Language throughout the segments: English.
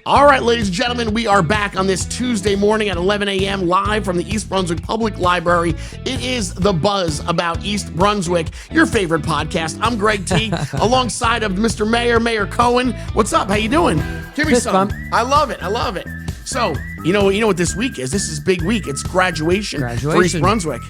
All right, ladies and gentlemen, we are back on this Tuesday morning at 11 a.m. live from the East Brunswick Public Library. It is The Buzz About East Brunswick, your favorite podcast. I'm Greg T, alongside of Mr. Mayor Cohen. What's up? How you doing? Give me Fist some. bump. I love it. So, you know what this week is? This is big week. It's graduation. For East Brunswick.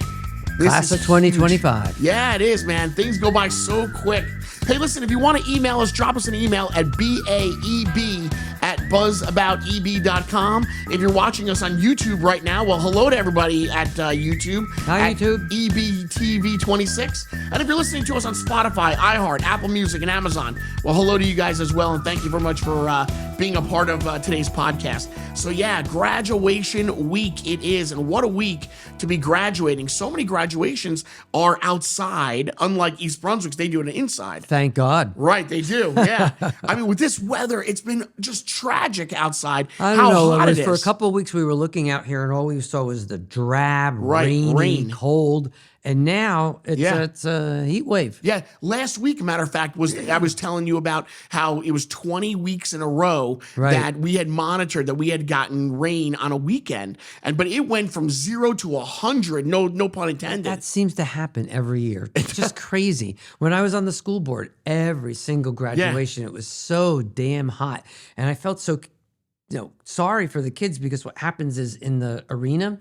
Class of 2025. Huge. Yeah, it is, man. Things go by so quick. Hey, listen, if you want to email us, drop us an email at baeb@buzzabouteb.com. If you're watching us on YouTube right now, well, hello to everybody at YouTube. Hi, at YouTube. EBTV26. And if you're listening to us on Spotify, iHeart, Apple Music, and Amazon, well, hello to you guys as well. And thank you very much for being a part of today's podcast. So, yeah, graduation week it is. And what a week to be graduating. So many graduations are outside, unlike East Brunswick. They do it inside. Thank God. Right, they do. Yeah. I mean, with this weather, it's been just tragic outside. I don't know. Hot it For a is. couple of weeks, we were looking out here, and all we saw was the drab, Right, rain. cold. And now it's a heat wave. Yeah, last week, matter of fact, I was telling you about how it was 20 weeks in a row that we had monitored that we had gotten rain on a weekend, but it went from 0 to 100. No pun intended. That seems to happen every year. It's just crazy. When I was on the school board, every single graduation, it was so damn hot, and I felt so, sorry for the kids, because what happens is in the arena,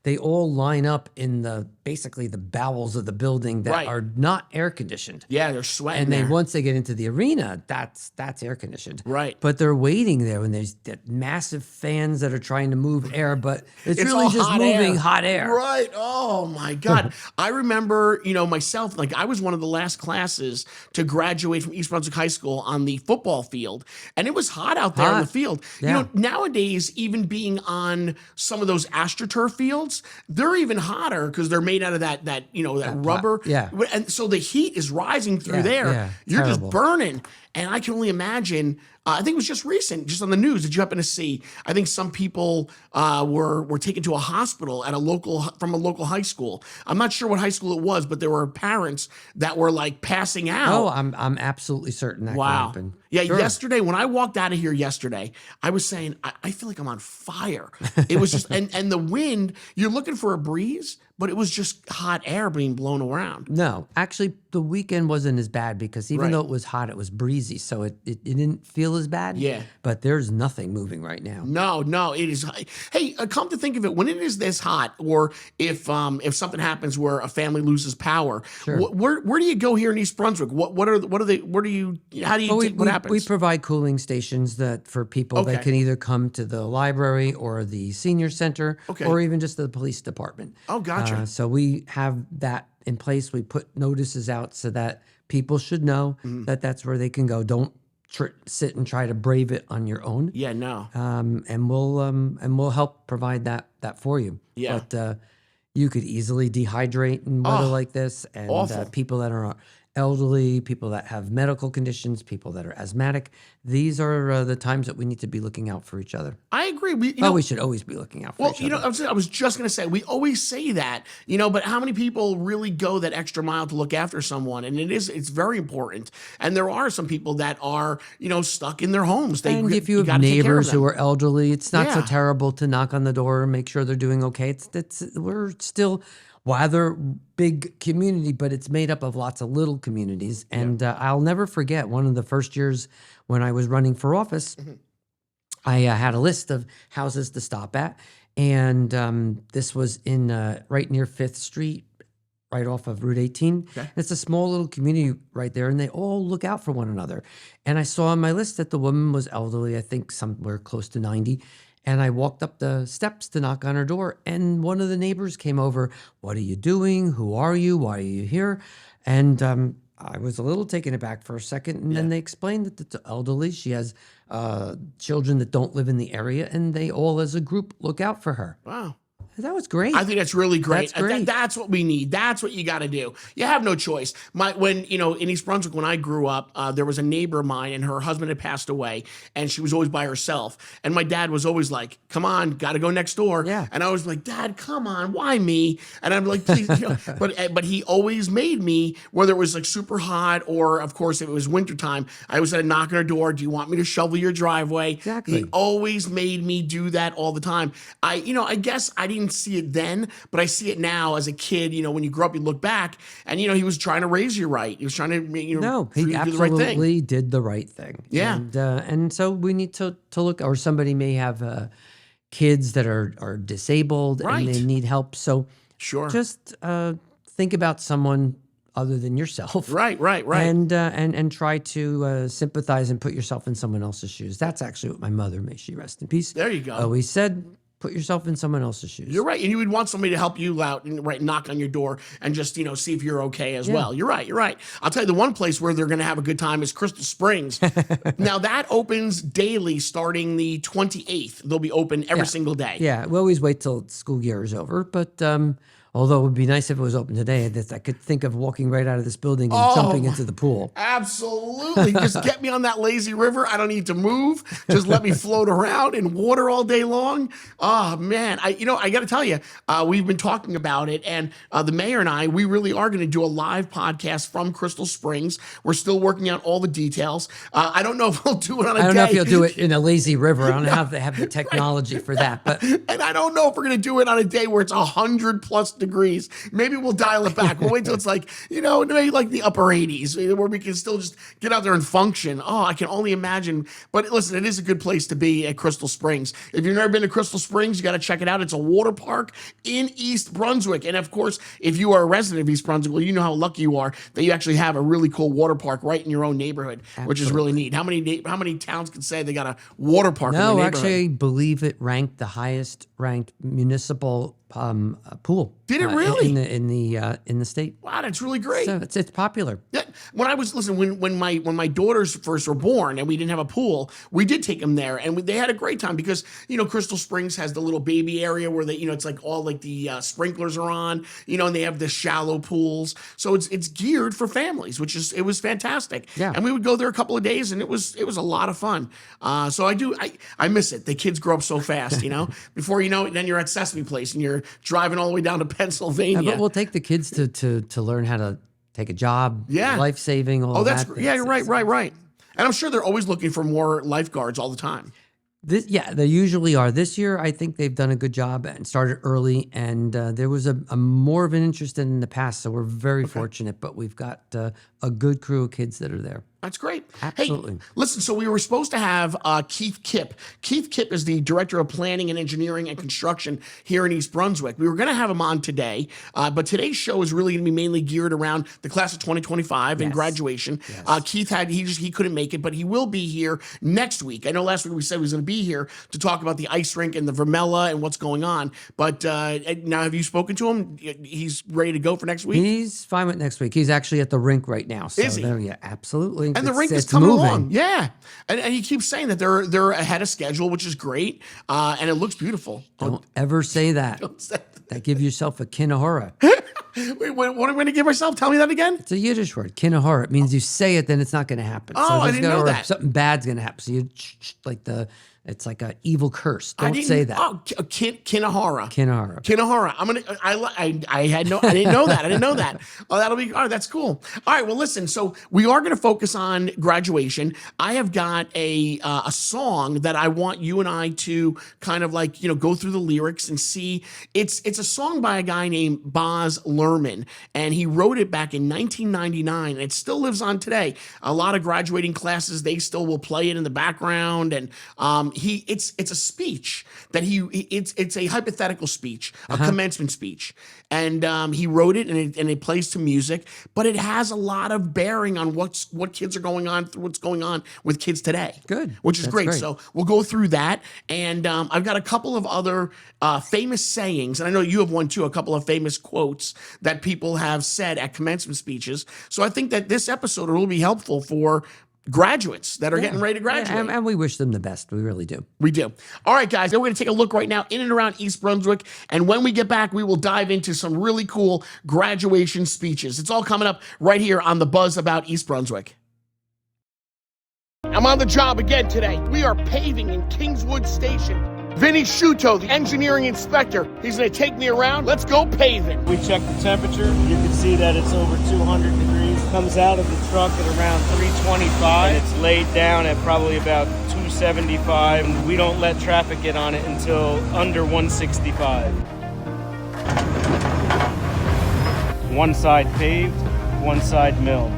they all line up in basically the bowels of the building that are not air conditioned. Yeah, they're sweating. And there. once they get into the arena, that's air conditioned. Right. But they're waiting there, and there's that massive fans that are trying to move air, but it's all really just hot moving air. hot air. Right. Oh my God. I remember, myself, like I was one of the last classes to graduate from East Brunswick High School on the football field, and it was hot out there in the field. Yeah. Nowadays, even being on some of those AstroTurf fields, they're even hotter because they're made out of that rubber. Yeah. And so the heat is rising through there. Yeah. You're Terrible. just burning. And I can only imagine, I think it was just recent, just on the news. Did you happen to see? I think some people were taken to a hospital from a local high school. I'm not sure what high school it was, but there were parents that were like passing out. Oh, I'm absolutely certain that can happen. Yeah, Sure. yesterday, when I walked out of here yesterday, I was saying, I feel like I'm on fire. It was just, and the wind, you're looking for a breeze, but it was just hot air being blown around. No, actually, the weekend wasn't as bad because even though it was hot, it was breezy, so it didn't feel as bad. Yeah. But there's nothing moving right now. No, it is. Hey, come to think of it, when it is this hot, or if something happens where a family loses power, where do you go here in East Brunswick? What happens? We provide cooling stations for people that can either come to the library or the senior center, or even just the police department. Oh, gotcha. So we have that in place. We put notices out so that people should know that that's where they can go. Don't sit and try to brave it on your own. Yeah, no. And we'll help provide that for you. Yeah. But you could easily dehydrate in weather like this, and people that are elderly, people that have medical conditions, people that are asthmatic. These are the times that we need to be looking out for each other. I agree. We should always be looking out for each other. I was just going to say, we always say that, but how many people really go that extra mile to look after someone? And it's very important. And there are some people that are, stuck in their homes. And if you have neighbors who are elderly, it's not so terrible to knock on the door and make sure they're doing okay. We're still, while they're big community, but it's made up of lots of little communities. And I'll never forget one of the first years when I was running for office, I had a list of houses to stop at. And this was in right near 5th Street, right off of Route 18. Okay. It's a small little community right there, and they all look out for one another. And I saw on my list that the woman was elderly, I think somewhere close to 90. And I walked up the steps to knock on her door, and one of the neighbors came over. What are you doing? Who are you? Why are you here? And I was a little taken aback for a second, and then they explained that it's elderly. She has children that don't live in the area, and they all, as a group, look out for her. Wow. That was great. I think that's really great. That's great. That's what we need. That's what you got to do. You have no choice. When in East Brunswick, when I grew up, there was a neighbor of mine, and her husband had passed away, and she was always by herself. And my dad was always like, "Come on, got to go next door." Yeah. And I was like, "Dad, come on, why me?" And I'm like, "Please," but he always made me, whether it was like super hot or, of course, if it was wintertime, I always had to knock on her door. Do you want me to shovel your driveway? Exactly. He always made me do that all the time. I guess I didn't see it then, but I see it now as a kid. When you grow up, you look back, and he was trying to raise you right. He was trying to, no, he do the right absolutely thing. did the right thing. Yeah, and so we need to look, or somebody may have kids that are disabled Right. and they need help. So sure. just think about someone other than yourself. Right. And try to sympathize and put yourself in someone else's shoes. That's actually what my mother, may she rest in peace, There you go. always said. Put yourself in someone else's shoes. You're right, and you would want somebody to help you out and knock on your door and just see if you're okay as well. You're right. I'll tell you, the one place where they're going to have a good time is Crystal Springs. Now that opens daily starting the 28th. They'll be open every single day. Yeah, we always wait till school year is over, but although it would be nice if it was open today, I could think of walking right out of this building and jumping into the pool. Absolutely. Just get me on that lazy river. I don't need to move. Just let me float around in water all day long. Oh, man. I got to tell you, we've been talking about it, and the mayor and I, we really are going to do a live podcast from Crystal Springs. We're still working out all the details. I don't know if we'll do it on a day. I don't know if you'll do it in a lazy river. I don't have the technology for that. But And I don't know if we're going to do it on a day where it's 100+ degrees. Maybe we'll dial it back. We'll wait till it's like, maybe like the upper 80s where we can still just get out there and function. Oh, I can only imagine. But listen, it is a good place to be at Crystal Springs. If you've never been to Crystal Springs, you got to check it out. It's a water park in East Brunswick. And of course, if you are a resident of East Brunswick, well, you know how lucky you are that you actually have a really cool water park right in your own neighborhood, which is really neat. How many towns can say they got a water park in their neighborhood? Actually, I believe it ranked the highest ranked municipal pool. Did it really? in the state? Wow, that's really great. So it's popular. Yeah, when my daughters first were born and we didn't have a pool, we did take them there, and they had a great time because Crystal Springs has the little baby area where it's like all like the sprinklers are on, and they have the shallow pools, so it's geared for families, it was fantastic. Yeah, and we would go there a couple of days, and it was a lot of fun. So I miss it. The kids grow up so fast, before you know it, then you're at Sesame Place and you're driving all the way down to Pennsylvania. Yeah, but we'll take the kids to learn how to take a job, life saving, all that. You're right. And I'm sure they're always looking for more lifeguards all the time. They usually are. This year, I think they've done a good job and started early, and there was a more of an interest than in the past, so we're very fortunate, but we've got a good crew of kids that are there. That's great. Absolutely. Hey, listen, so we were supposed to have Keith Kipp. Keith Kipp is the Director of Planning and Engineering and Construction here in East Brunswick. We were going to have him on today, but today's show is really going to be mainly geared around the class of 2025 and graduation. Yes. Keith he couldn't make it, but he will be here next week. I know last week we said he was going to be here to talk about the ice rink and the Vermella and what's going on, but now have you spoken to him? He's ready to go for next week? He's fine with next week. He's actually at the rink right now. So is he? Yeah, absolutely. And the rink is coming along. Yeah. And he keeps saying that they're ahead of schedule, which is great. And it looks beautiful. Don't ever say that. Don't say that. Give yourself a kinahora. Wait, what am I going to give myself? Tell me that again. It's a Yiddish word, kinahora. It means you say it, then it's not going to happen. Oh, I didn't know that. Something bad's going to happen. So you it's like an evil curse. Don't say that. Oh, kinahara. Kinahara. Kinahara. I didn't know that. I didn't know that. Oh, that'll be, all right, that's cool. All right, well, listen, so we are going to focus on graduation. I have got a song that I want you and I to kind of like, go through the lyrics and see. It's a song by a guy named Baz Luhrmann, and he wrote it back in 1999, and it still lives on today. A lot of graduating classes, they still will play it in the background, and it's a speech that it's a hypothetical speech, a commencement speech, and he wrote it, and it plays to music, but it has a lot of bearing on what kids are what's going on with kids today. Good, which is great. Great. So we'll go through that, and I've got a couple of other famous sayings, and I know you have one too. A couple of famous quotes that people have said at commencement speeches. So I think that this episode will be helpful for graduates that are getting ready to graduate. Yeah, and we wish them the best. We really do. We do. All right, guys, now we're going to take a look right now in and around East Brunswick. And when we get back, we will dive into some really cool graduation speeches. It's all coming up right here on the Buzz About East Brunswick. I'm on the job again today. We are paving in Kingswood Station. Vinny Shuto, the engineering inspector, he's going to take me around. Let's go paving. We checked the temperature. You can see that it's over 200 degrees. Comes out of the truck at around 325, and it's laid down at probably about 275. And we don't let traffic get on it until under 165. One side paved, one side milled.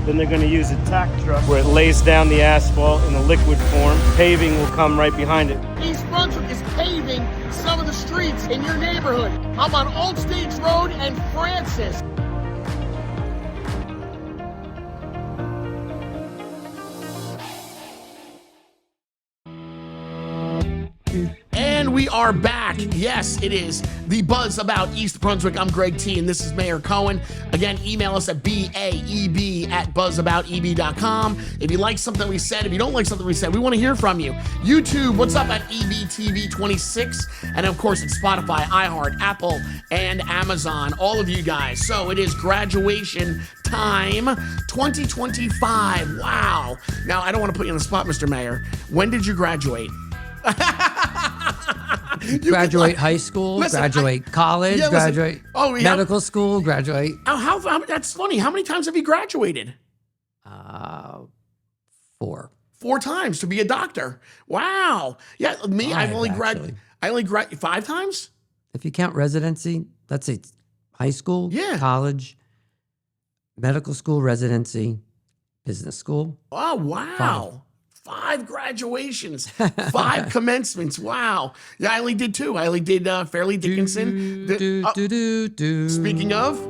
Then they're going to use a tack truck where it lays down the asphalt in a liquid form. Paving will come right behind it. East Brunswick is paving some of the streets in your neighborhood. I'm on Old Stage Road and Francis. And we are back. Yes, it is the Buzz About East Brunswick. I'm Greg T, and this is Mayor Cohen. Again, email us at baeb@buzzabouteb.com. If you like something we said, if you don't like something we said, we want to hear from you. YouTube, what's up at EBTV26? And of course, it's Spotify, iHeart, Apple, and Amazon. All of you guys. So it is graduation time 2025. Wow. Now, I don't want to put you on the spot, Mr. Mayor. When did you graduate? Graduate high school, graduate college, graduate medical school, graduate. How that's funny. How many times have you graduated? 4. 4 times to be a doctor. Wow. Yeah, me, I only graduated 5 times. If you count residency, let's say high school, college, medical school, residency, business school. Oh, wow. 5 graduations, 5 commencements. Wow. Yeah, I only did 2. I only did Fairleigh Dickinson. Speaking of,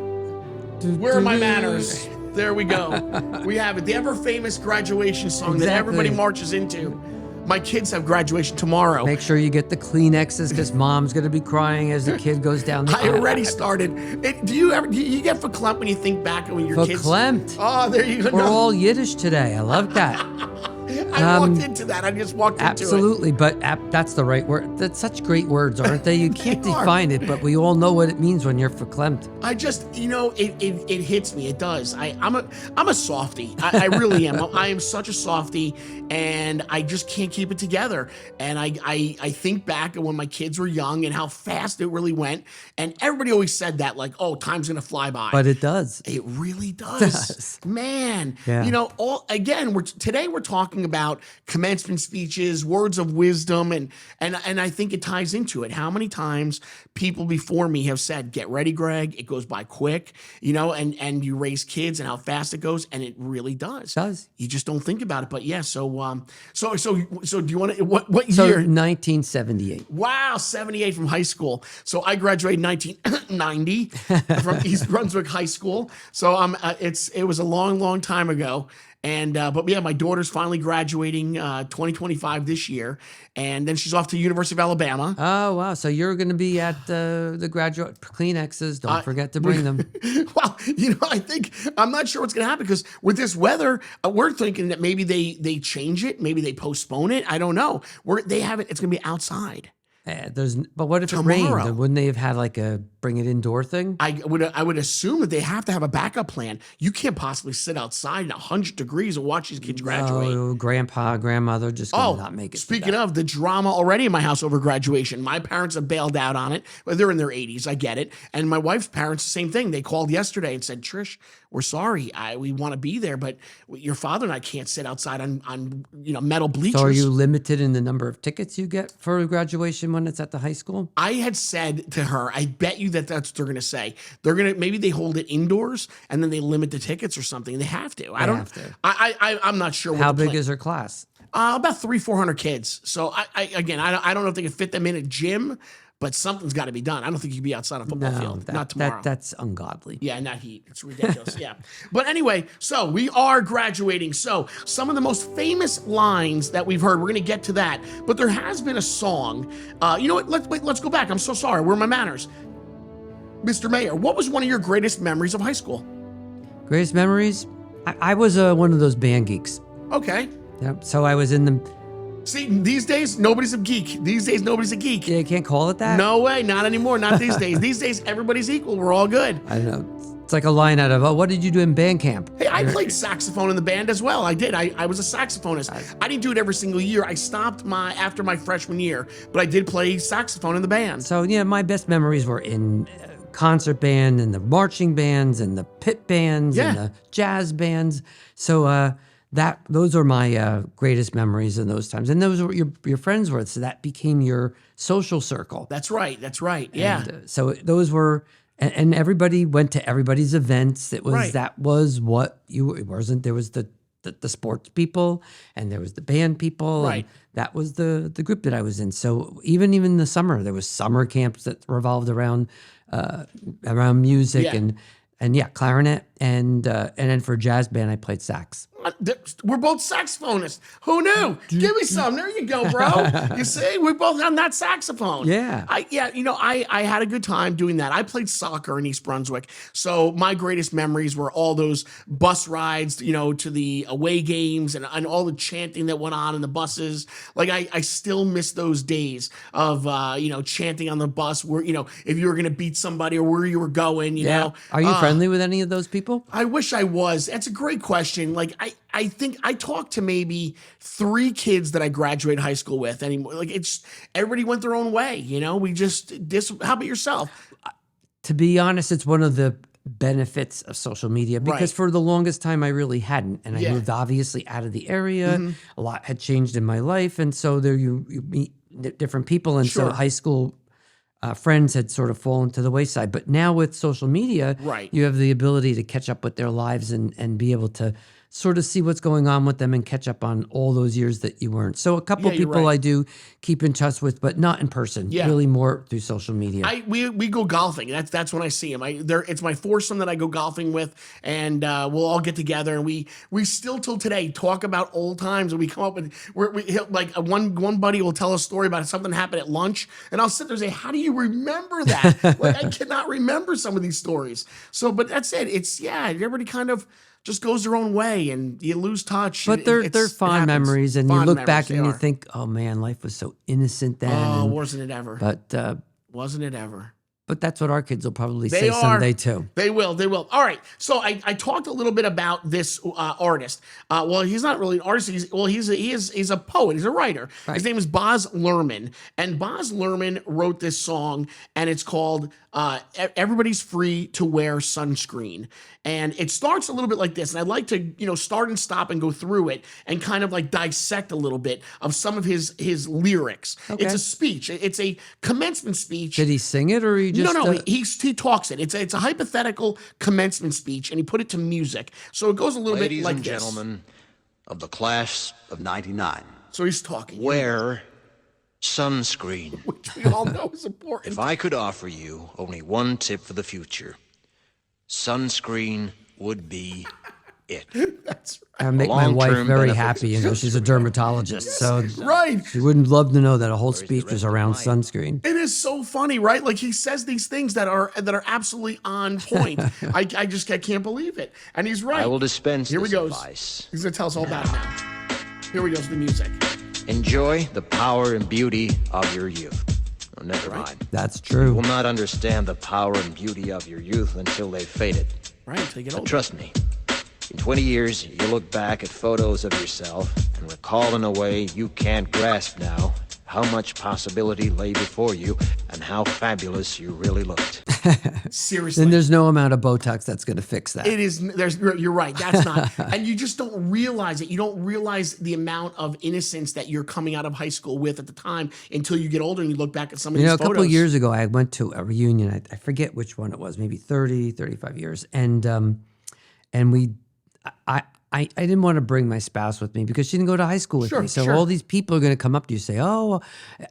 where are my manners? There we go. We have it. The ever famous graduation song that everybody marches into. My kids have graduation tomorrow. Make sure you get the Kleenexes because mom's going to be crying as the kid goes down the aisle. I already started. Do you get verklempt when you think back when your kids? Verklempt. Oh, there you go. We're all Yiddish today. I love that. I walked into that. I just walked into it. Absolutely, but that's the right word. That's such great words, aren't they? You can't define it, but we all know what it means when you're verklempt. I just, it hits me. It does. I'm a softie. I really am. I am such a softie, and I just can't keep it together. And I think back at when my kids were young and how fast it really went. And everybody always said that, like, oh, time's gonna fly by. But it does. It really does. Man. Yeah. Today we're talking about commencement speeches, words of wisdom, and I think it ties into it. How many times people before me have said, "Get ready, Greg. It goes by quick," and you raise kids and how fast it goes, and it really does. It does. You just don't think about it, but yeah. So do you want to what year? 1978. Wow, 78 from high school. So I graduated in 1990 from East Brunswick High School. So it was a long time ago. And but yeah, my daughter's finally graduating 2025 this year, and then she's off to the University of Alabama. Oh wow! So you're going to be at the graduate Kleenexes. Don't forget to bring them. Well, I'm not sure what's going to happen because with this weather, we're thinking that maybe they change it, maybe they postpone it. I don't know. They have it. It's going to be outside. But what if it rained? Wouldn't they have had like a bring it indoor thing? I would assume that they have to have a backup plan. You can't possibly sit outside in 100 degrees and watch these kids graduate. No, grandpa, grandmother just gonna not make it. Speaking of the drama already in my house over graduation, my parents have bailed out on it. But they're in their 80s. I get it. And my wife's parents, the same thing. They called yesterday and said, "Trish, we're sorry. We want to be there, but your father and I can't sit outside on metal bleachers." So are you limited in the number of tickets you get for graduation when it's at the high school? I had said to her, I bet you that's what they're going to say. Maybe they hold it indoors and then they limit the tickets or something. They have to. I'm not sure. How big is her class? About 300-400 kids. So I don't know if they can fit them in a gym, but something's got to be done. I don't think you can be outside a football field. Not tomorrow. That's ungodly. Yeah, not heat. It's ridiculous. Yeah. But anyway, so we are graduating. So some of the most famous lines that we've heard, we're going to get to that. But there has been a song. You know what? Let's go back. I'm so sorry. Where are my manners? Mr. Mayor, what was one of your greatest memories of high school? Greatest memories? I was one of those band geeks. Okay. Yeah, so I was in the. See, these days, nobody's a geek. These days, nobody's a geek. Yeah, you can't call it that. No way, not anymore. Not these days. These days, everybody's equal. We're all good. I don't know. It's like a line out of, oh, what did you do in band camp? Hey, I played saxophone in the band as well. I did. I was a saxophonist. I didn't do it every single year. I stopped after my freshman year, but I did play saxophone in the band. So, yeah, my best memories were in concert band and the marching bands and the pit bands and the jazz bands. So those are my greatest memories in those times. And those were your friends were. So that became your social circle. That's right. That's right. Yeah. And, so those were... And everybody went to everybody's events. It was that was what you. It wasn't. There was the sports people, and there was the band people. Right. And that was the group that I was in. So even in the summer, there was summer camps that revolved around music and clarinet and then for jazz band I played sax. We're both saxophonists. Who knew? Give me some. There you go, bro. You see, we both on that saxophone. Yeah. I had a good time doing that. I played soccer in East Brunswick. So my greatest memories were all those bus rides, to the away games and all the chanting that went on in the buses. Like I still miss those days of, chanting on the bus where, if you were going to beat somebody or where you were going, you know. Are you friendly with any of those people? I wish I was. That's a great question. Like, I think I talked to maybe 3 kids that I graduated high school with anymore. Like, everybody went their own way, how about yourself? To be honest, it's one of the benefits of social media because for the longest time I really hadn't. And I moved obviously out of the area. Mm-hmm. A lot had changed in my life. And so there you meet different people. And so high school friends had sort of fallen to the wayside. But now with social media, you have the ability to catch up with their lives and be able to sort of see what's going on with them and catch up on all those years that you weren't. So a couple of people I do keep in touch with, but not in person. Yeah. Really more through social media. We go golfing. That's when I see them. It's my foursome that I go golfing with, and we'll all get together, and we still till today talk about old times, and we come up with one buddy will tell a story about something happened at lunch, and I'll sit there and say, how do you remember that? I cannot remember some of these stories. So, but that's it. Everybody kind of just goes their own way and you lose touch. But they're fond memories, and you look back and you think, oh man, life was so innocent then. Oh, wasn't it ever? But wasn't it ever? But that's what our kids will probably say someday too. They will. All right. So I talked a little bit about this artist. Well, he's not really an artist. He's a poet. He's a writer. Right. His name is Baz Luhrmann. And Baz Luhrmann wrote this song, and it's called Everybody's Free to Wear Sunscreen. And it starts a little bit like this. And I'd like to, start and stop and go through it and kind of like dissect a little bit of some of his lyrics. Okay. It's a speech. It's a commencement speech. Did he sing it or he just... No, he talks it. It's a hypothetical commencement speech, and he put it to music. So it goes a little bit like this. Ladies and gentlemen of the class of 99. So he's talking. Wear sunscreen. Which we all know is important. If I could offer you only one tip for the future, sunscreen would be it. That's right. I make my wife very happy. She's a dermatologist, so she wouldn't love to know that a whole speech was around sunscreen. It is so funny, right? Like he says these things that are absolutely on point. I can't believe it, and he's right. I will dispense Here this he goes. advice. He's gonna tell us all about it now. Here we go to the music. Enjoy the power and beauty of your youth. Oh, never mind. That's true. You will not understand the power and beauty of your youth until they've faded. Right, until you get older. But trust me, in 20 years, you look back at photos of yourself and recall in a way you can't grasp now how much possibility lay before you and how fabulous you really looked. Seriously. Then there's no amount of Botox that's going to fix that. It is. You're right. That's not. And you just don't realize it. You don't realize the amount of innocence that you're coming out of high school with at the time until you get older and you look back at some of these photos. A couple of years ago, I went to a reunion. I forget which one it was, maybe 30, 35 years. And I didn't want to bring my spouse with me because she didn't go to high school with me. So all these people are going to come up to you and say, oh,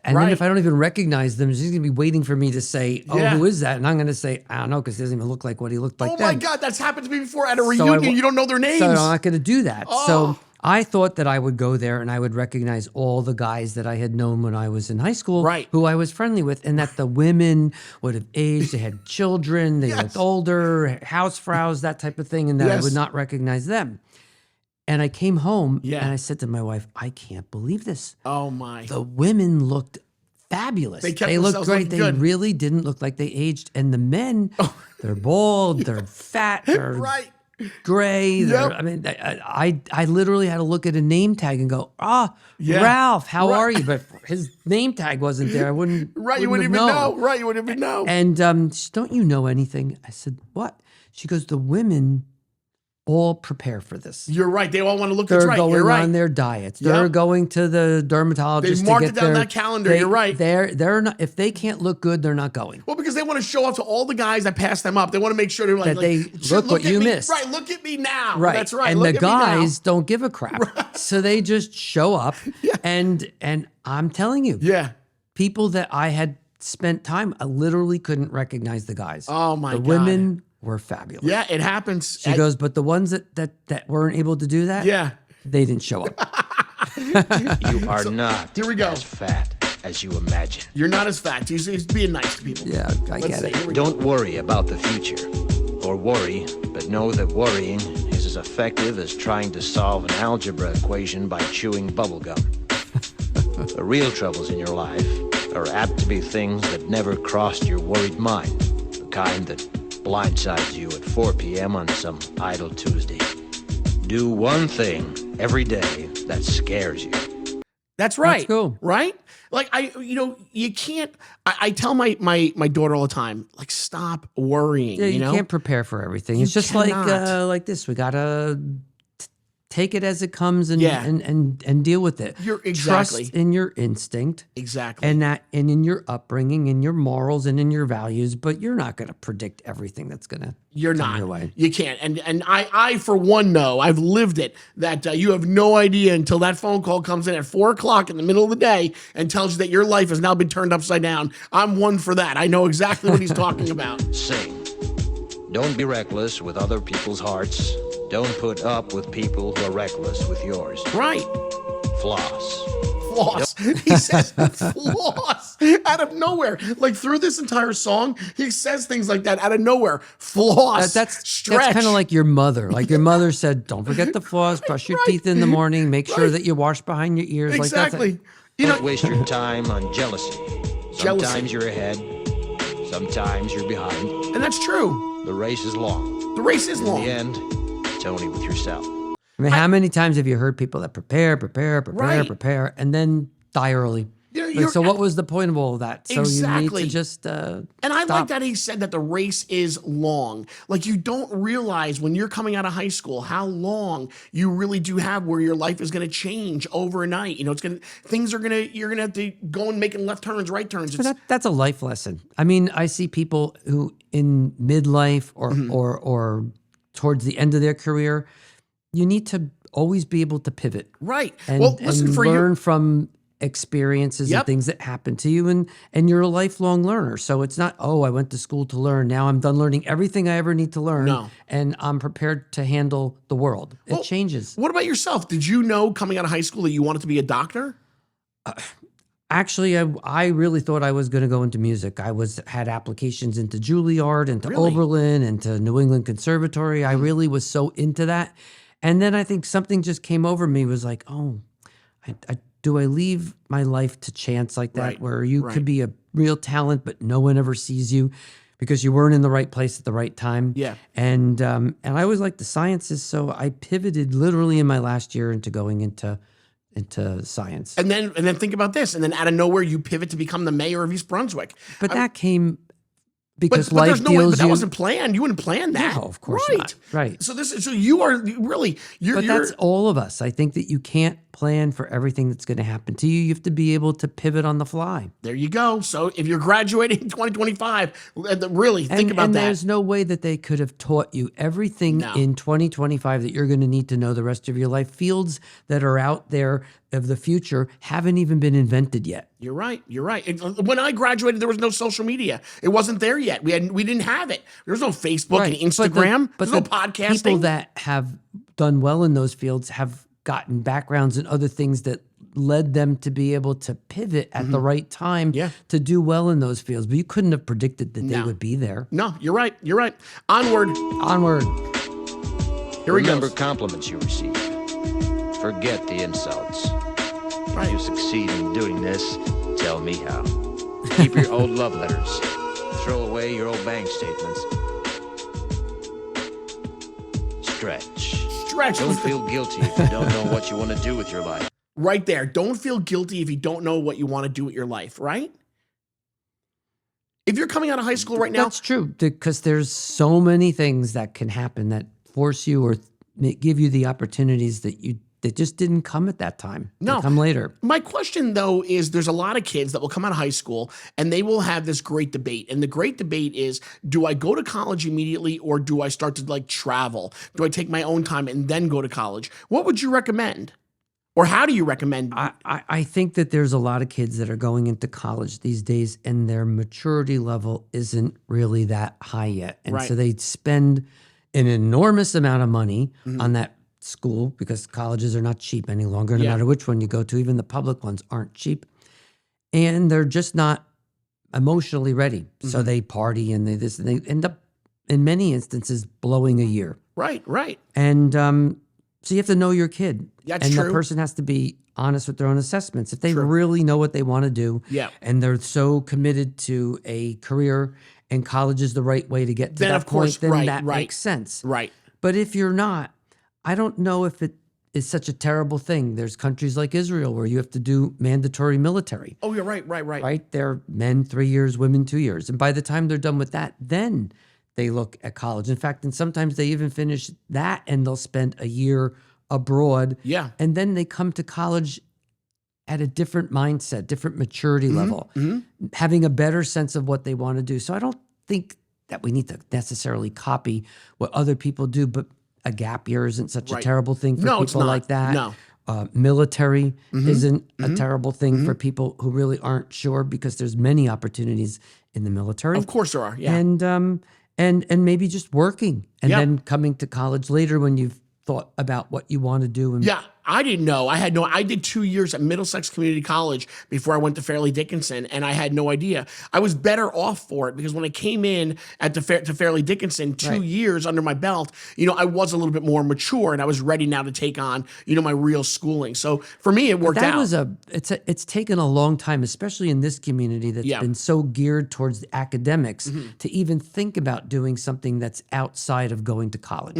and then if I don't even recognize them, she's going to be waiting for me to say, oh, who is that? And I'm going to say, I don't know, because he doesn't even look like what he looked like then. Oh my God, that's happened to me before at a reunion. You don't know their names. So I'm not going to do that. Oh. So I thought that I would go there and I would recognize all the guys that I had known when I was in high school, Right. who I was friendly with, and that the women would have aged, they had children, they looked older, housefrows, that type of thing, and that I would not recognize them. And I came home and I said to my wife, I can't believe this. Oh my. The women looked fabulous. They looked great. They good. really didn't look like they aged. And the men, they're bald, they're fat, they're gray. I mean, I literally had to look at a name tag and go, Ralph, how are you? But his name tag wasn't there. I wouldn't. You wouldn't even know. Right, you wouldn't even know. And she said, don't you know anything? I said, what? She goes, the women all prepare for this. You're right. They all want to look. They're right. going You're right. on their diets. They're going to the dermatologist. They marked to get it down that calendar. You're right. They're not. If they can't look good, they're not going. Well, because they want to show off to all the guys that pass them up. They want to make sure they're that they look what you missed. Right. Look at me now. Right. That's right. And look the at me guys don't give a crap. Right. So they just show up. And I'm telling you, people that I had spent time, I literally couldn't recognize the guys. Oh my God. The women were fabulous. Yeah, it happens. She goes, but the ones that weren't able to do that, they didn't show up. You are not here we go. as fat as you imagine. You're not as fat. He's being nice to people. Yeah, I get it. Don't worry about the future. Or worry, but know that worrying is as effective as trying to solve an algebra equation by chewing bubblegum. The real troubles in your life are apt to be things that never crossed your worried mind. The kind that blindsides you at 4 p.m. on some idle Tuesday. Do one thing every day that scares you. That's right. That's cool. Right? Like you can't. I tell my daughter all the time, like, stop worrying. Yeah, you know? can't prepare for everything. You It's just cannot. like this. We gotta take it as it comes and deal with it. You're exactly. Trust in your instinct. Exactly. And in your upbringing, in your morals, and in your values, but you're not going to predict everything that's going to come your way. You can't. And I for one know, I've lived it, that you have no idea until that phone call comes in at 4:00 in the middle of the day and tells you that your life has now been turned upside down. I'm one for that. I know exactly what he's talking about. Sing. Don't be reckless with other people's hearts. Don't put up with people who are reckless with yours. Right. Floss. He says floss out of nowhere. Like through this entire song, he says things like that out of nowhere. Floss. That's stretch. kind of like your mother. Like your mother said, don't forget the floss, brush your teeth in the morning, make sure that you wash behind your ears. Exactly. Like Don't waste your time on jealousy. Sometimes you're ahead, sometimes you're behind. And that's true. The race is long. The race is long. In the end, it's only with yourself. I mean, how many times have you heard people that prepare, Right. and then die early? You're- So what was the point of all of that? So you need to just And I like that he said that the race is long. Like, you don't realize when you're coming out of high school how long you really do have where your life is going to change overnight. You know, you're going to have to go and making left turns, right turns. That's a life lesson. I mean, I see people who in midlife or towards the end of their career, you need to always be able to pivot. Right. And, Well, listen, and for learn you. from experiences and things that happen to you, and you're a lifelong learner. So it's not, I went to school to learn. Now I'm done learning everything I ever need to learn. No. And I'm prepared to handle the world. It changes. What about yourself? Did you know coming out of high school that you wanted to be a doctor? Actually, I really thought I was going to go into music. I had applications into Juilliard, into Oberlin, into New England Conservatory. I really was so into that. And then I think something just came over me, was like, do I leave my life to chance like that, where you could be a real talent, but no one ever sees you because you weren't in the right place at the right time? Yeah. And I always liked the sciences, so I pivoted literally in my last year into going into science. And then think about this. And then out of nowhere, you pivot to become the mayor of East Brunswick. But that came because but life there's no way, deals but that you. wasn't planned. You wouldn't plan that. No, of course not. Right. So you are really, But that's all of us. I think that you can't plan for everything that's going to happen to you. You have to be able to pivot on the fly. There you go. So if you're graduating in 2025, really think about and that. there's no way that they could have taught you everything in 2025 that you're going to need to know the rest of your life. Fields that are out there of the future haven't even been invented yet. You're right. You're right. When I graduated, there was no social media. It wasn't there yet. We didn't have it. There was no Facebook and Instagram. But There's no podcasting. People that have done well in those fields have gotten backgrounds and other things that led them to be able to pivot at the right time to do well in those fields. But you couldn't have predicted that they would be there. No, you're right. You're right. Onward. Here we go. Remember compliments you receive. Forget the insults. If you succeed in doing this, tell me how. Keep your old love letters. Throw away your old bank statements. Stretch. Don't feel guilty if you don't know what you want to do with your life. Right there. Don't feel guilty if you don't know what you want to do with your life, right? If you're coming out of high school right now. That's true, because there's so many things that can happen that force you or give you the opportunities that just didn't come at that time. No. They come later. My question, though, is there's a lot of kids that will come out of high school and they will have this great debate. And the great debate is, do I go to college immediately or do I start to travel? Do I take my own time and then go to college? What would you recommend? Or how do you recommend? I think that there's a lot of kids that are going into college these days and their maturity level isn't really that high yet. And so they spend an enormous amount of money on that school because colleges are not cheap any longer, no matter which one you go to. Even the public ones aren't cheap. And they're just not emotionally ready. So they party and they end up, in many instances, blowing a year. Right. And so you have to know your kid. That's and true. the person has to be honest with their own assessments. If they really know what they want to do and they're so committed to a career and college is the right way to get to that point, then that makes sense. Right. But if you're not, I don't know if it is such a terrible thing. There's countries like Israel where you have to do mandatory military. Oh, you're right. Right? They're men 3 years, women 2 years. And by the time they're done with that, then they look at college. In fact, and sometimes they even finish that and they'll spend a year abroad. Yeah. And then they come to college at a different mindset, different maturity level, having a better sense of what they want to do. So I don't think that we need to necessarily copy what other people do, but a gap year isn't such a terrible thing for people like that. No. Military isn't a terrible thing for people who really aren't sure because there's many opportunities in the military. Of course there are, yeah. And maybe just working and then coming to college later when you've thought about what you want to do. And I didn't know. I did 2 years at Middlesex Community College before I went to Fairleigh Dickinson, and I had no idea. I was better off for it because when I came in to Fairleigh Dickinson, 2 years under my belt, I was a little bit more mature, and I was ready now to take on, my real schooling. So for me, it worked out. It's taken a long time, especially in this community that's been so geared towards the academics, to even think about doing something that's outside of going to college.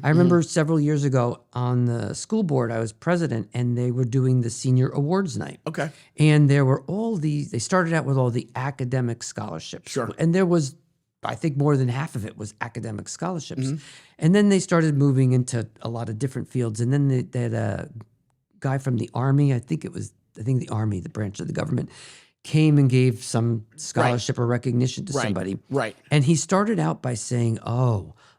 I remember several years ago on the school board, I was president, and they were doing the senior awards night. Okay. And there were they started out with all the academic scholarships. Sure. And there was, I think more than half of it was academic scholarships. And then they started moving into a lot of different fields. And then they had a guy from the Army, I think the Army, the branch of the government, came and gave some scholarship or recognition to somebody. Right. And he started out by saying,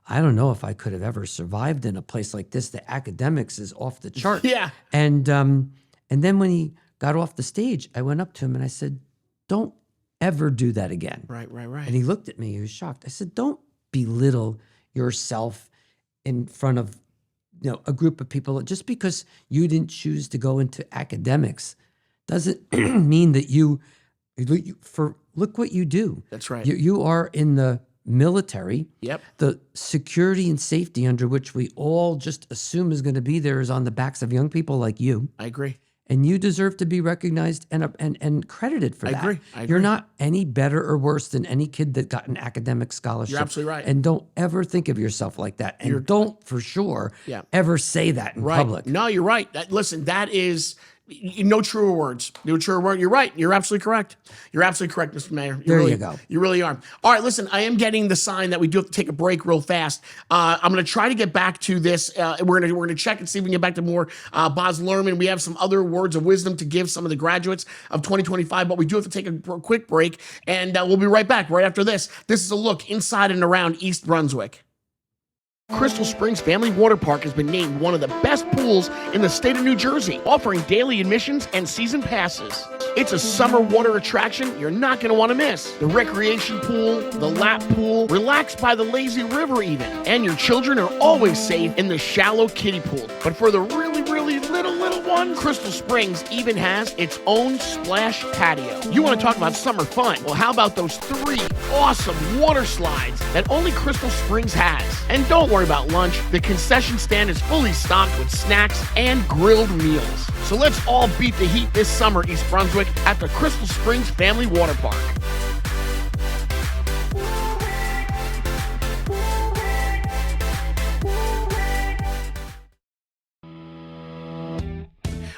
I don't know if I could have ever survived in a place like this. The academics is off the chart. Yeah. And then when he got off the stage, I went up to him and I said, don't ever do that again. Right. And he looked at me, he was shocked. I said, don't belittle yourself in front of a group of people. Just because you didn't choose to go into academics doesn't mean that look what you do. That's right. You are in the military. Yep. The security and safety under which we all just assume is going to be there is on the backs of young people like you. I agree. And you deserve to be recognized and credited for that. I agree. You're not any better or worse than any kid that got an academic scholarship. You're absolutely right. And don't ever think of yourself like that. And don't for sure ever say that in public. No, you're right. Listen, that is no truer words. No truer word. You're right. You're absolutely correct. You're absolutely correct, Mr. Mayor. You go. You really are. All right, listen, I am getting the sign that we do have to take a break real fast. I'm going to try to get back to this. We're going to check and see if we can get back to more Baz Luhrmann. We have some other words of wisdom to give some of the graduates of 2025, but we do have to take a quick break, and we'll be right back right after this. This is a look inside and around East Brunswick. Crystal Springs Family Water Park has been named one of the best pools in the state of New Jersey, offering daily admissions and season passes. It's a summer water attraction you're not going to want to miss. The recreation pool, the lap pool, relax by the lazy river even, and your children are always safe in the shallow kiddie pool. But for the really little one? Crystal Springs even has its own splash patio. You want to talk about summer fun? Well, how about those 3 awesome water slides that only Crystal Springs has? And don't worry about lunch. The concession stand is fully stocked with snacks and grilled meals. So let's all beat the heat this summer, East Brunswick, at the Crystal Springs Family Water Park.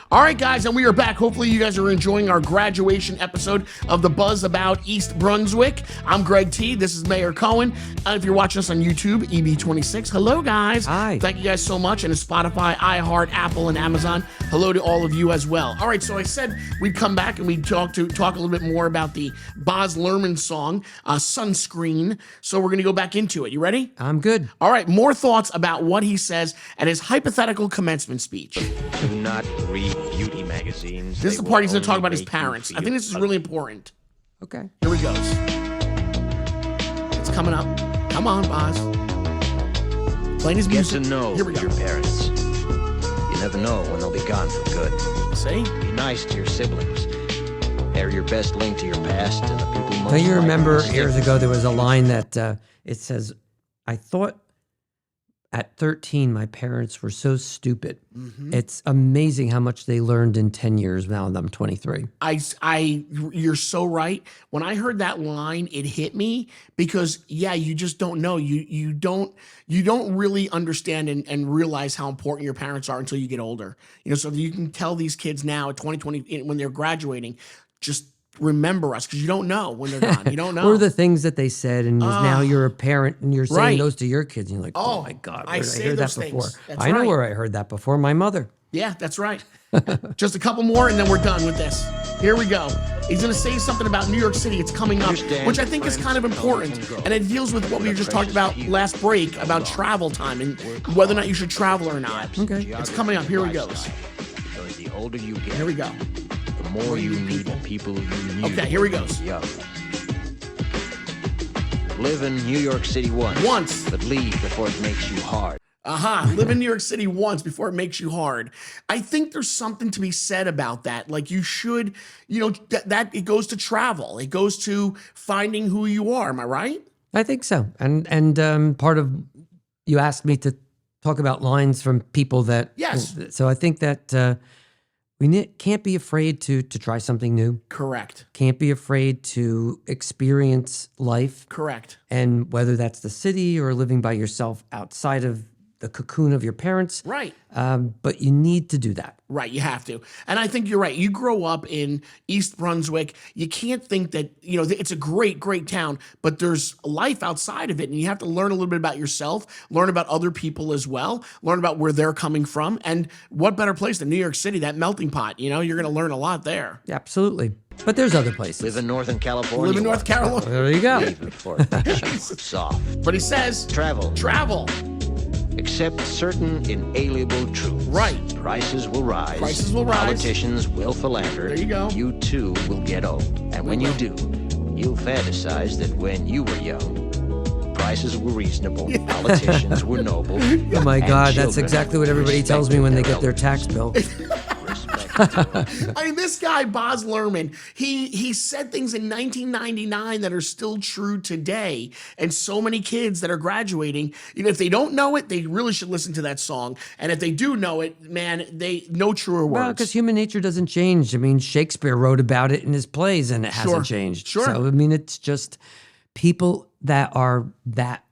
All right, guys, and we are back. Hopefully you guys are enjoying our graduation episode of the Buzz About East Brunswick. I'm Greg T. This is Mayor Cohen. If you're watching us on YouTube, Ep.11, hello, guys. Hi. Thank you guys so much. And Spotify, iHeart, Apple, and Amazon, hello to all of you as well. All right, so I said we'd come back and we'd talk a little bit more about the Baz Luhrmann song, Sunscreen. So we're going to go back into it. You ready? I'm good. All right, more thoughts about what he says at his hypothetical commencement speech. Do not read beauty magazines. This is the part he's going to talk about his parents. I think this is really important. Okay. Here he goes. It's coming up. Come on, Baz. Playing his Get music. to know Here we go. your parents. You never know when they'll be gone for good. See? Be nice to your siblings. They're your best link to your past and the people most Now, you likely remember to stick years ago there was a line that it says, I thought at 13 my parents were so stupid. Mm-hmm. It's amazing how much they learned in 10 years now that I'm 23. You're so right. When I heard that line, it hit me because, yeah, you just don't know. You don't really understand and realize how important your parents are until you get older. You know, so you can tell these kids now at 2020 when they're graduating, just remember us, because you don't know when they're gone. You don't know. Or the things that they said, and now you're a parent and you're saying Right. those to your kids, and you're like, oh, Oh, my God, I where did I say hear that those before? things. That's I know right. where I heard that before. My mother. Yeah, that's right. Just a couple more and then we're done with this. Here we go. He's going to say something about New York City. It's coming up, which I think is kind of important. And it deals with what we just talked about last break about travel time and whether or not you should travel or not. Okay. It's coming up. Here he goes. Because the older you get, Here we go. the more you meet people you knew. Okay, here he goes. Young. Live in New York City once, but leave before it makes you hard. Live in New York City once before it makes you hard. I think there's something to be said about that. Like you should, you know, that it goes to travel. It goes to finding who you are. Am I right? I think so. And part of, you asked me to talk about lines from people that. Yes. So I think that can't be afraid to try something new. Correct. Can't be afraid to experience life. Correct. And whether that's the city or living by yourself outside of the cocoon of your parents. Right. But you need to do that. Right, you have to. And I think you're right. You grow up in East Brunswick, you can't think that, you know, it's a great, great town, but there's life outside of it, and you have to learn a little bit about yourself, learn about other people as well, learn about where they're coming from, and what better place than New York City, that melting pot, you know, you're going to learn a lot there. Absolutely. But there's other places. Live in Northern California. Live in North once, Carolina. There you go. leave before it makes you soft. But he says, Travel. travel. Accept certain inalienable truths. Right. Prices will rise. Prices will rise. Politicians will philander. There you go. You too will get old. And when you do, you'll fantasize that when you were young, prices were reasonable, politicians were noble. Oh my and God, that's children exactly what everybody tells me when they get their elders. tax bill. I mean, this guy, Baz Luhrmann, he said things in 1999 that are still true today. And so many kids that are graduating, you know, if they don't know it, they really should listen to that song. And if they do know it, man, they no truer Well, words. because human nature doesn't change. I mean, Shakespeare wrote about it in his plays, and it hasn't changed. Sure. So, I mean, it's just people that are that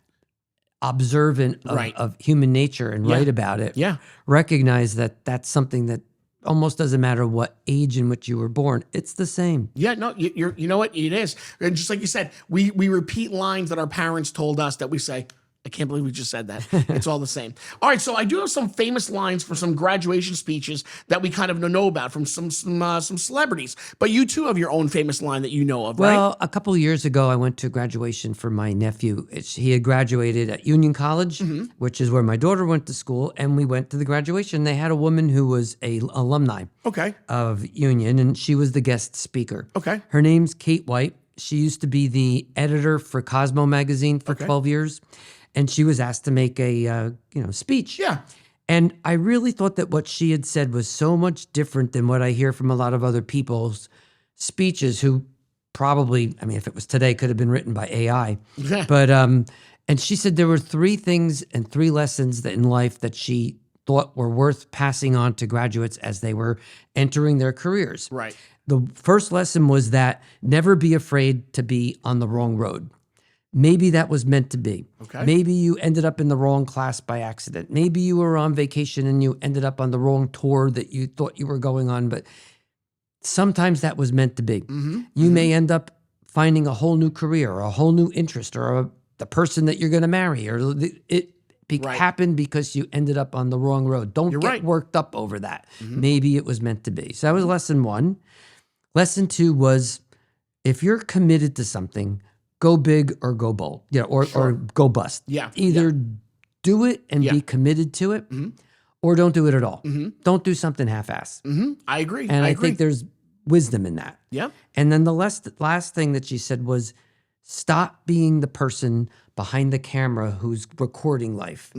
observant of, Right. of human nature and write about it Yeah. recognize that that's something that almost doesn't matter what age in which you were born. It's the same. Yeah, no, you know what? It is. And just like you said, we repeat lines that our parents told us that we say, I can't believe we just said that. It's all the same. All right, so I do have some famous lines for some graduation speeches that we kind of know about from some celebrities. But you too have your own famous line that you know of, right? Well, a couple of years ago, I went to graduation for my nephew. He had graduated at Union College, which is where my daughter went to school, and we went to the graduation. They had a woman who was a alumni Okay. of Union, and she was the guest speaker. Okay. Her name's Kate White. She used to be the editor for Cosmo magazine for 12 years, and she was asked to make a speech. Yeah. And I really thought that what she had said was so much different than what I hear from a lot of other people's speeches who probably, I mean, if it was today, could have been written by AI. But, and she said there were 3 things and 3 lessons that in life that she thought were worth passing on to graduates as they were entering their careers. Right. The first lesson was that never be afraid to be on the wrong road. Maybe that was meant to be. Okay. Maybe you ended up in the wrong class by accident. Maybe you were on vacation and you ended up on the wrong tour that you thought you were going on, but sometimes that was meant to be. You may end up finding a whole new career or a whole new interest or the person that you're going to marry, or it happened because you ended up on the wrong road. Don't get worked up over that. Maybe it was meant to be. So that was lesson 1. Lesson 2 was, if you're committed to something, go big or go bold, or go bust. Yeah. Either do it and be committed to it, or don't do it at all. Don't do something half-ass. I agree. And I agree. think there's wisdom in that. Yeah. And then the last thing that she said was, stop being the person behind the camera who's recording life.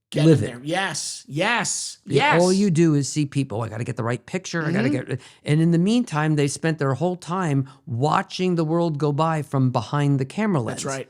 Get Live in it. there. Yes. All you do is see people. I got to get the right picture. I got to get. And in the meantime, they spent their whole time watching the world go by from behind the camera lens. That's right.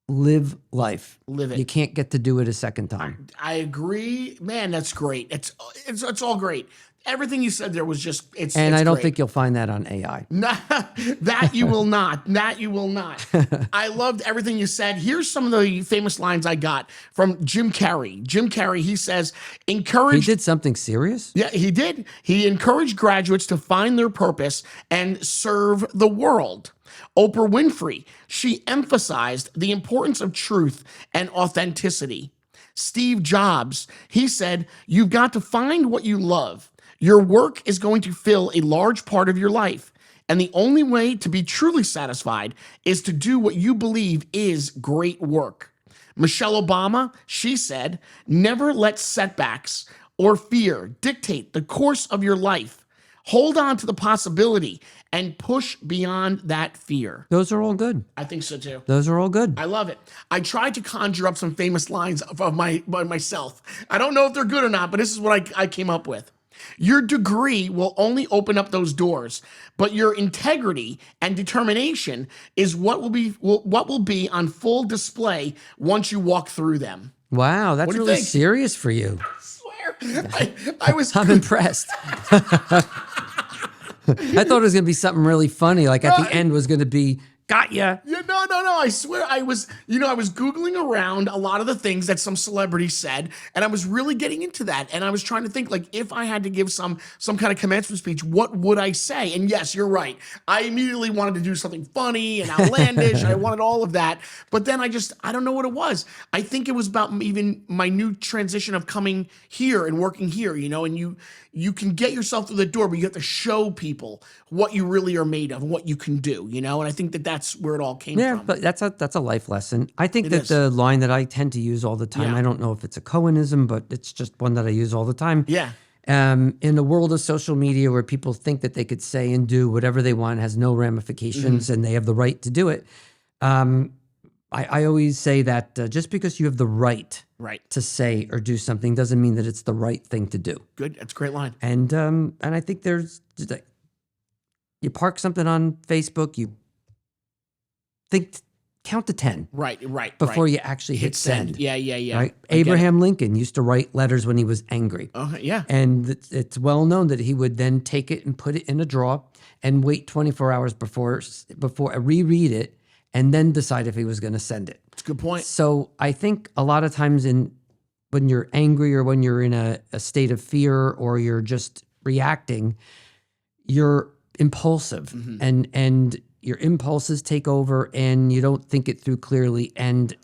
Live life. Live it. You can't get to do it a second time. I agree. Man, that's great. It's all great. Everything you said there was just, And I don't great. think you'll find that on AI. That you will not. That you will not. I loved everything you said. Here's some of the famous lines I got from Jim Carrey. Jim Carrey, he says, He encourage. did something serious? Yeah, he did. He encouraged graduates to find their purpose and serve the world. Oprah Winfrey, she emphasized the importance of truth and authenticity. Steve Jobs, he said, you've got to find what you love. Your work is going to fill a large part of your life. And the only way to be truly satisfied is to do what you believe is great work. Michelle Obama, she said, never let setbacks or fear dictate the course of your life. Hold on to the possibility and push beyond that fear. Those are all good. I think so too. Those are all good. I love it. I tried to conjure up some famous lines of myself. I don't know if they're good or not, but this is what I came up with. Your degree will only open up those doors, but your integrity and determination is what will be on full display once you walk through them. Wow, that's What do you really think? serious for you. I swear, I was. I'm impressed. I thought it was going to be something really funny, like at the end was going to be, got ya. Yeah, no. I swear I was Googling around a lot of the things that some celebrities said, and I was really getting into that. And I was trying to think, like, if I had to give some kind of commencement speech, what would I say? And yes, you're right. I immediately wanted to do something funny and outlandish. I wanted all of that. But then I don't know what it was. I think it was about even my new transition of coming here and working here, and you can get yourself through the door, but you have to show people what you really are made of and what you can do, and I think that's where it all came Yeah, from. but that's a life lesson. I think It that is. the line that I tend to use all the time, Yeah. I don't know if it's a Cohenism, but it's just one that I use all the time. Yeah. In the world of social media where people think that they could say and do whatever they want, has no ramifications, and they have the right to do it. I always say that just because you have the right to say or do something doesn't mean that it's the right thing to do. Good. That's a great line. And I think there's you park something on Facebook, you count to 10 Right. before you actually hit send. Yeah. Right? Abraham Lincoln used to write letters when he was angry. Yeah. And it's well known that he would then take it and put it in a drawer and wait 24 hours before reread it and then decide if he was going to send it. That's a good point. So I think a lot of times when you're angry or when you're in a state of fear or you're just reacting, you're impulsive and your impulses take over and you don't think it through clearly and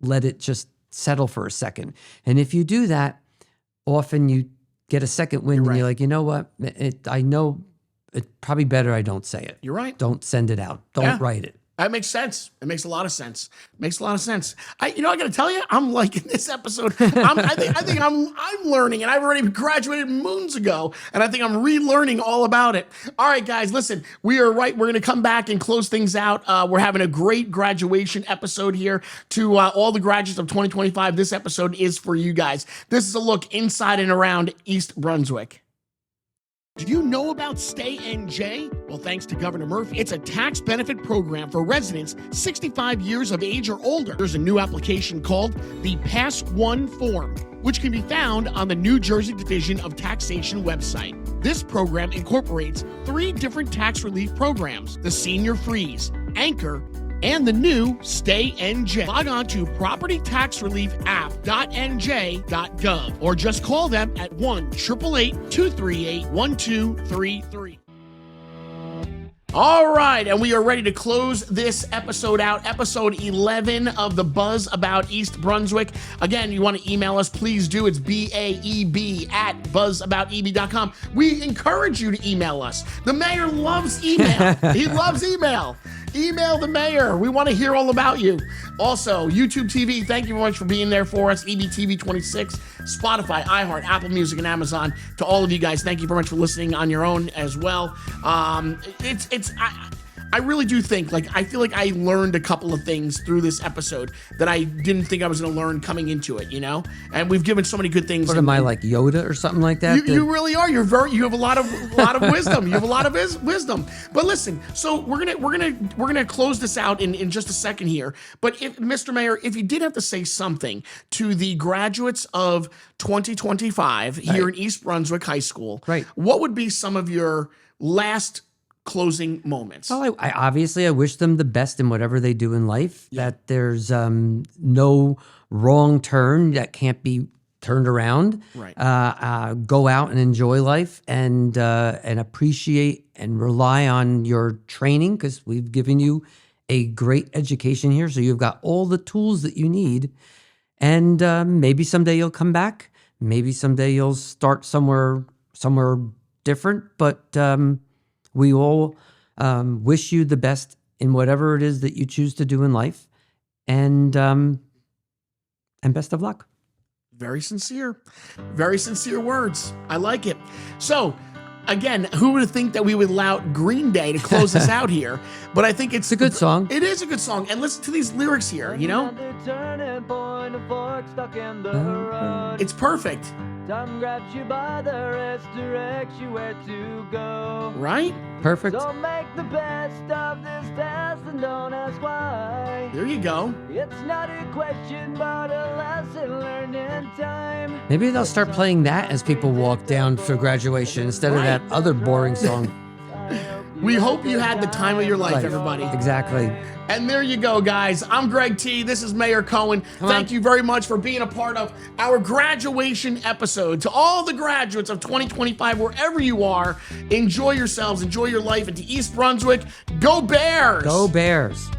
let it just settle for a second. And if you do that, often you get a second wind and you're like, you know what? I know it's probably better I don't say it. You're right. Don't send it out. Don't write it. That makes sense. It makes a lot of sense. Makes a lot of sense. I got to tell you, I'm liking this episode. I think I'm learning, and I've already graduated moons ago, and I think I'm relearning all about it. All right, guys, listen, we're going to come back and close things out. We're having a great graduation episode here to all the graduates of 2025. This episode is for you guys. This is a look inside and around East Brunswick. Did you know about Stay NJ? Well, thanks to Governor Murphy, it's a tax benefit program for residents 65 years of age or older. There's a new application called the Pass One Form, which can be found on the New Jersey Division of Taxation website. This program incorporates 3 different tax relief programs: the Senior Freeze, Anchor, and the new Stay NJ. Log on to propertytaxreliefapp.nj.gov or just call them at 1-888-238-1233. All right, and we are ready to close this episode out, episode 11 of the Buzz About East Brunswick. Again, you want to email us, please do. It's BAEB@buzzaboutab.com. We encourage you to email us. The mayor loves email. He loves email. Email the mayor. We want to hear all about you. Also, YouTube TV, thank you very much for being there for us. EBTV26, Spotify, iHeart, Apple Music, and Amazon. To all of you guys, thank you very much for listening on your own as well. I really do think, I feel like I learned a couple of things through this episode that I didn't think I was going to learn coming into it, And we've given so many good things. What am I, like Yoda or something like that? You really are. You have a lot of wisdom. You have a lot of wisdom. But listen, so we're gonna close this out in just a second here. But Mr. Mayor, if you did have to say something to the graduates of 2025 here in East Brunswick High School, right, what would be some of your last closing moments? Well, I obviously wish them the best in whatever they do in life, that there's no wrong turn that can't be turned around. Right. Go out and enjoy life and appreciate and rely on your training, because we've given you a great education here. So you've got all the tools that you need. And maybe someday you'll come back. Maybe someday you'll start somewhere different. But we all wish you the best in whatever it is that you choose to do in life, and best of luck. Very sincere words. I like it. So, again, who would think that we would allow Green Day to close us out here? But I think it's a good song. It is a good song. And listen to these lyrics here, It's perfect. Time grabs you by the wrist, directs you where to go. Right? Perfect. Don't make the best of this test and don't ask why. There you go. It's not a question, but a lesson learned in time. Maybe they'll start playing that as people walk down for graduation instead of that other boring song. We hope you had the time of your life, everybody. Exactly. And there you go, guys. I'm Greg T. This is Mayor Cohen. Thank you very much for being a part of our graduation episode. To all the graduates of 2025, wherever you are, enjoy yourselves, enjoy your life. And to East Brunswick, go Bears! Go Bears!